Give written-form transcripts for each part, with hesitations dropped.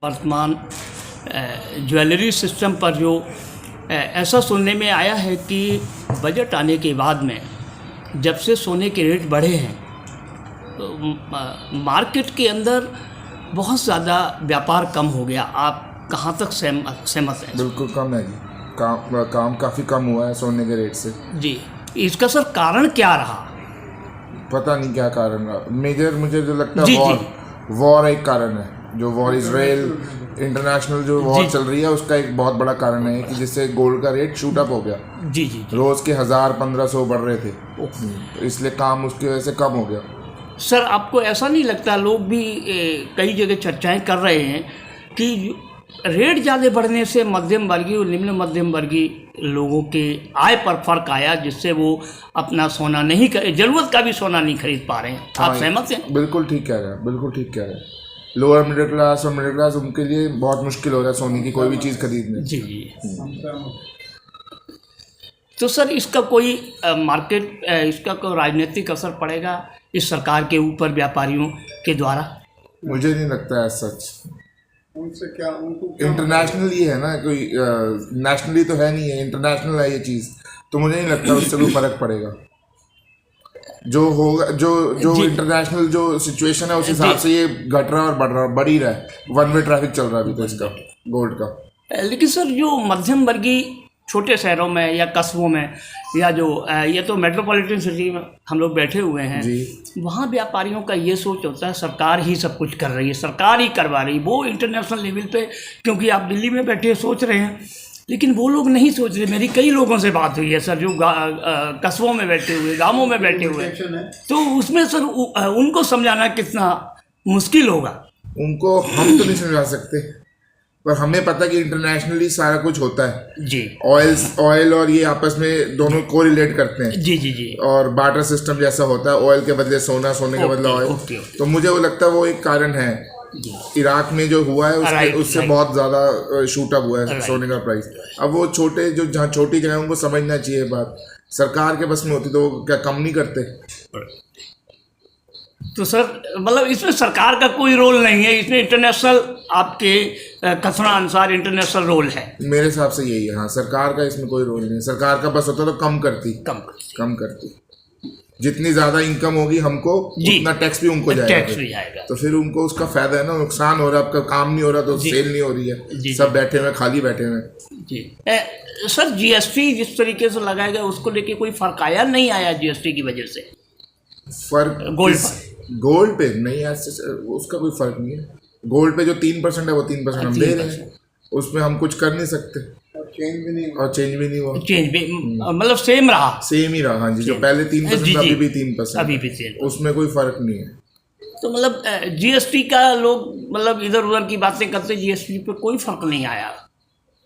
वर्तमान jewellery system पर जो ऐसा सुनने में आया है कि बजट आने के बाद में जब से सोने के रेट बढ़े हैं तो मार्केट के अंदर बहुत ज़्यादा व्यापार कम हो गया। आप कहाँ तक सहमत हैं? बिल्कुल कम है जी। काम काफ़ी कम हुआ है सोने के रेट से जी। इसका सर कारण क्या रहा? पता नहीं क्या कारण रहा। मेजर मुझे जो लगता जी, है जी। वॉर एक कारण है। जो वॉर इजराइल इंटरनेशनल जो वॉर चल रही है उसका एक बहुत बड़ा कारण है कि जिससे गोल्ड का रेट शूट अप हो गया। जी जी, जी। रोज़ के 1000-1500 बढ़ रहे थे, तो इसलिए काम उसकी वजह से कम हो गया। सर आपको ऐसा नहीं लगता, लोग भी कई जगह चर्चाएं कर रहे हैं कि रेट ज़्यादा बढ़ने से मध्यम वर्गीय और निम्न मध्यम वर्गीय लोगों के आय पर फर्क आया, जिससे वो अपना सोना नहीं ज़रूरत का भी सोना नहीं खरीद पा रहे हैं? आप सहमत हैं? बिल्कुल ठीक कह रहे हैं, बिल्कुल ठीक कह रहे हैं। लोअर मिडिल क्लास और मिडिल क्लास उनके लिए बहुत मुश्किल हो रहा है सोने की कोई भी चीज़ खरीदने। जी जी। तो सर इसका कोई मार्केट इसका कोई राजनीतिक असर पड़ेगा इस सरकार के ऊपर व्यापारियों के द्वारा? मुझे नहीं लगता है सच। उनसे क्या उनको इंटरनेशनली है ना, कोई नेशनली तो है नहीं है, इंटरनेशनल है ये चीज़, तो मुझे नहीं लगता उससे कोई फर्क पड़ेगा। जो होगा जो इंटरनेशनल जो सिचुएशन है उस हिसाब से ये घट रहा और बढ़ ही रहा है। वन वे ट्रैफिक चल रहा है अभी तो इसका गोल्ड का। लेकिन सर जो मध्यम वर्गीय छोटे शहरों में या कस्बों में या जो ये तो मेट्रोपॉलिटन सिटी में हम लोग बैठे हुए हैं, वहाँ व्यापारियों का ये सोच होता है सरकार ही सब कुछ कर रही है, सरकार ही करवा रही है। वो इंटरनेशनल लेवल पे, क्योंकि आप दिल्ली में बैठे सोच रहे हैं, लेकिन वो लोग नहीं सोच रहे। मेरी कई लोगों से बात हुई है सर जो कस्बों में बैठे हुए, गाँवों में बैठे हुए, तो उसमें सर उनको समझाना कितना मुश्किल होगा। उनको हम तो नहीं समझा सकते, पर हमें पता है कि इंटरनेशनली सारा कुछ होता है जी। ऑयल और ये आपस में दोनों को रिलेट करते हैं। जी जी जी। और बार्टर सिस्टम जैसा होता है, ऑयल के बदले सोना, सोने के बदले ऑयल। तो मुझे वो लगता है वो एक कारण है। इराक में जो हुआ है उससे बहुत ज़्यादा शूट अप हुआ है सोने का प्राइस। अब वो छोटे जो जहाँ छोटी जगह उनको समझना चाहिए बात, सरकार के बस में होती तो वो क्या कम नहीं करते? तो सर मतलब इसमें सरकार का कोई रोल नहीं है, इसमें इंटरनेशनल आपके कथना अनुसार इंटरनेशनल रोल है। मेरे हिसाब से यही है। हाँ, सरकार का इसमें कोई रोल नहीं है। सरकार का बस होता तो कम करती। जितनी ज़्यादा इनकम होगी हमको उतना टैक्स भी उनको जाएगा। तो फिर उनको उसका फायदा है ना, नुकसान हो रहा है, आपका काम नहीं हो रहा तो सेल नहीं हो रही है, सब बैठे हुए खाली बैठे हुए। जी सर जीएसटी जिस तरीके से लगाया गया उसको लेके कोई फर्क आया नहीं आया जीएसटी की वजह से? फर्क गोल्ड पे नहीं है, उसका कोई फर्क नहीं है। गोल्ड पे जो 3% है वो 3% हम दे रहे हैं, उसमें हम कुछ कर नहीं सकते। और चेंज भी नहीं हुआ। चेंज भी मतलब सेम ही रहा। हाँ जी, जो पहले 3% अभी भी 3%, अभी भी सेम, उसमें कोई फर्क नहीं है। तो मतलब जीएसटी का लोग मतलब इधर उधर की बातें करते, जीएसटी पे कोई फर्क नहीं आया।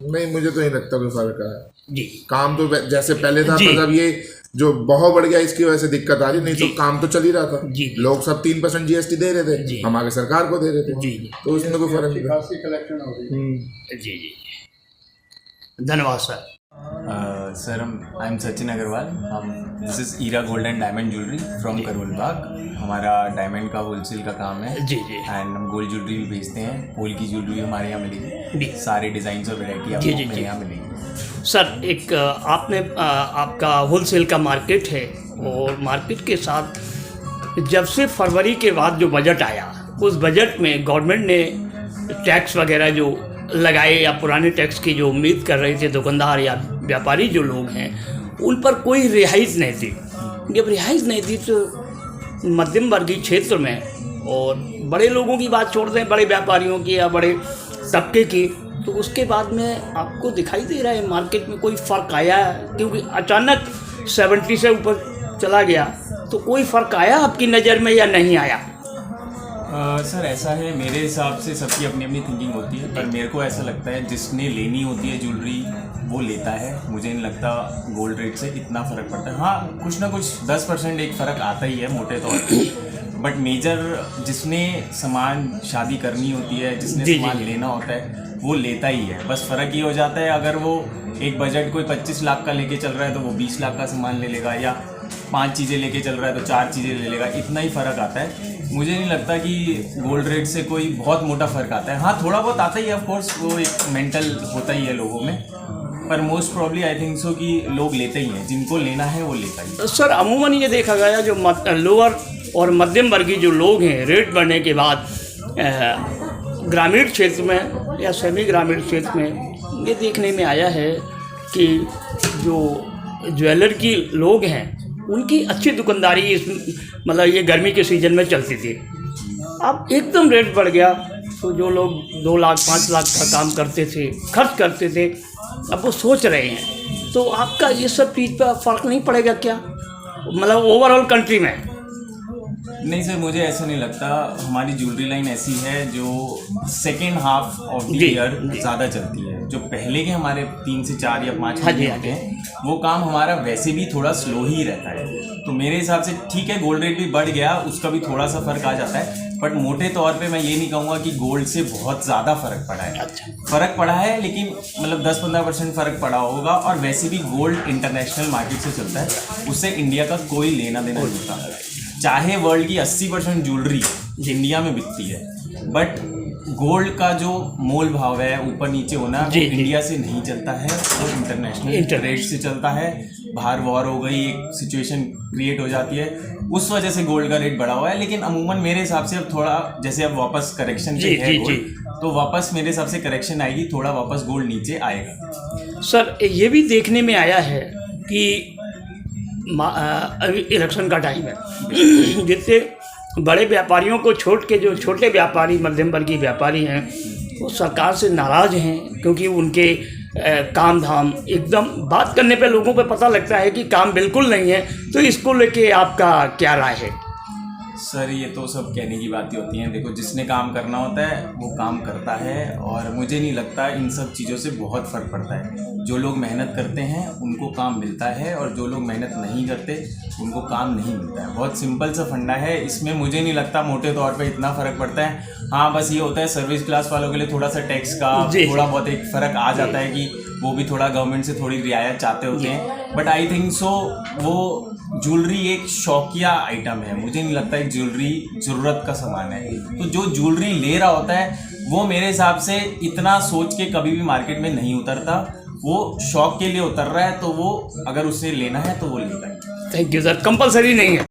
नहीं, मुझे तो नहीं लगता कोई फर्क आया जी। काम तो जैसे पहले था, मतलब ये जो बहुत बढ़ गया इसकी वजह से दिक्कत आ रही, नहीं तो काम तो चल ही रहा था। लोग सब 3% जीएसटी दे रहे थे, हम आगे सरकार को दे रहे थे। जी। तो उसमें कोई फर्क नहीं। खासी कलेक्शन हो रही। जी जी, धन्यवाद sir. Sir I am Sachin Agarwal. This is Era gold and diamond jewellery from Karol Bagh. हमारा डायमंड का होलसेल का काम है। जी जी। एंड हम गोल्ड ज्वेलरी भी बेचते हैं। गोल्ड की ज्वेलरी हमारे यहाँ मिलेगी, सारे डिज़ाइन और वैरायटी आपको मेरे यहाँ मिलेंगी। सर एक आपका होलसेल का मार्केट है, और मार्केट के साथ जब से फरवरी के बाद जो बजट आया, उस बजट में गवर्नमेंट ने टैक्स वगैरह जो लगाए या पुराने टैक्स की जो उम्मीद कर रहे थे दुकानदार या व्यापारी जो लोग हैं, उन पर कोई रिहाइश नहीं थी। जब रिहाइश नहीं थी तो मध्यम वर्गीय क्षेत्र में, और बड़े लोगों की बात छोड़ दें, बड़े व्यापारियों की या बड़े तबके की, तो उसके बाद में आपको दिखाई दे रहा है मार्केट में कोई फ़र्क आया? क्योंकि अचानक 70 से ऊपर चला गया, तो कोई फ़र्क आया आपकी नज़र में या नहीं आया? सर ऐसा है, मेरे हिसाब से सबकी अपनी अपनी थिंकिंग होती है, पर मेरे को ऐसा लगता है जिसने लेनी होती है ज्वेलरी वो लेता है। मुझे नहीं लगता गोल्ड रेट से इतना फ़र्क पड़ता है। हाँ, कुछ ना कुछ 10% एक फ़र्क आता ही है मोटे तौर पर, बट मेजर जिसने सामान शादी करनी होती है, जिसने सामान लेना होता है वो लेता ही है। बस फ़र्क ये हो जाता है, अगर वो एक बजट कोई 25 लाख का लेके चल रहा है तो वो 20 लाख का सामान ले लेगा, या 5 चीज़ें लेके चल रहा है तो 4 चीज़ें ले लेगा, इतना ही फ़र्क आता है। मुझे नहीं लगता कि गोल्ड रेट से कोई बहुत मोटा फ़र्क आता है। हाँ, थोड़ा बहुत आता ही है, ऑफ कोर्स वो एक मेंटल होता ही है लोगों में, पर most probably I think so कि लोग लेते ही हैं, जिनको लेना है वो लेता ही है। सर अमूमन ये देखा गया जो लोअर और मध्यम वर्गीय जो लोग हैं, रेट बढ़ने के बाद ग्रामीण क्षेत्र में या सेमी ग्रामीण क्षेत्र में ये देखने में आया है कि जो ज्वेलर की लोग हैं उनकी अच्छी दुकानदारी इस मतलब ये गर्मी के सीज़न में चलती थी। अब एकदम रेट बढ़ गया तो जो लोग 2 लाख 5 लाख का काम करते थे, खर्च करते थे, अब वो सोच रहे हैं। तो आपका ये सब चीज़ पर फ़र्क नहीं पड़ेगा क्या, मतलब ओवरऑल कंट्री में? नहीं सर, मुझे ऐसा नहीं लगता। हमारी ज्वेलरी लाइन ऐसी है जो second half of the year ज़्यादा चलती है। जो पहले के हमारे 3 से 4 या 5 महीने होते हैं वो काम हमारा वैसे भी थोड़ा स्लो ही रहता है। तो मेरे हिसाब से ठीक है, गोल्ड रेट भी बढ़ गया, उसका भी थोड़ा सा फ़र्क आ जाता है, बट मोटे तौर पे मैं ये नहीं कहूँगा कि गोल्ड से बहुत ज़्यादा फ़र्क पड़ा है। फ़र्क पड़ा है लेकिन मतलब 10-15% फ़र्क पड़ा होगा। और वैसे भी गोल्ड इंटरनेशनल मार्केट से चलता है, उससे इंडिया का कोई लेना देना नहीं होता। चाहे वर्ल्ड की 80% ज्वेलरी इंडिया में बिकती है, बट गोल्ड का जो मोल भाव है ऊपर नीचे होना वो इंडिया से नहीं चलता है, वो इंटरनेशनल रेट से चलता है। बाहर वॉर हो गई, एक सिचुएशन क्रिएट हो जाती है, उस वजह से गोल्ड का रेट बढ़ा हुआ है। लेकिन अमूमन मेरे हिसाब से अब थोड़ा, जैसे अब वापस करेक्शन पे है गोल्ड, तो वापस मेरे हिसाब से करेक्शन आएगी, थोड़ा वापस गोल्ड नीचे आएगा। सर ये भी देखने में आया है कि अभी इलेक्शन का टाइम है, जिससे बड़े व्यापारियों को छोड़ के जो छोटे व्यापारी, मध्यम वर्गीय व्यापारी हैं, वो सरकार से नाराज़ हैं क्योंकि उनके काम धाम एकदम बात करने पे लोगों पे पता लगता है कि काम बिल्कुल नहीं है। तो इसको लेके आपका क्या राय है? सर ये तो सब कहने की बातें होती हैं। देखो, जिसने काम करना होता है वो काम करता है, और मुझे नहीं लगता इन सब चीज़ों से बहुत फ़र्क पड़ता है। जो लोग मेहनत करते हैं उनको काम मिलता है, और जो लोग मेहनत नहीं करते उनको काम नहीं मिलता है। बहुत सिंपल सा फंडा है, इसमें मुझे नहीं लगता मोटे तौर पे इतना फ़र्क पड़ता है। हाँ, बस ये होता है सर्विस क्लास वालों के लिए थोड़ा सा टैक्स का थोड़ा बहुत एक फ़र्क आ जाता है कि वो भी थोड़ा गवर्नमेंट से थोड़ी रियायत चाहते होते हैं, बट आई थिंक सो वो ज्वेलरी एक शौकिया आइटम है। मुझे नहीं लगता एक ज्वेलरी ज़रूरत का सामान है। तो जो ज्वेलरी ले रहा होता है वो मेरे हिसाब से इतना सोच के कभी भी मार्केट में नहीं उतरता, वो शौक के लिए उतर रहा है, तो वो अगर उसे लेना है तो वो लेगा। थैंक यू सर, कंपलसरी नहीं है।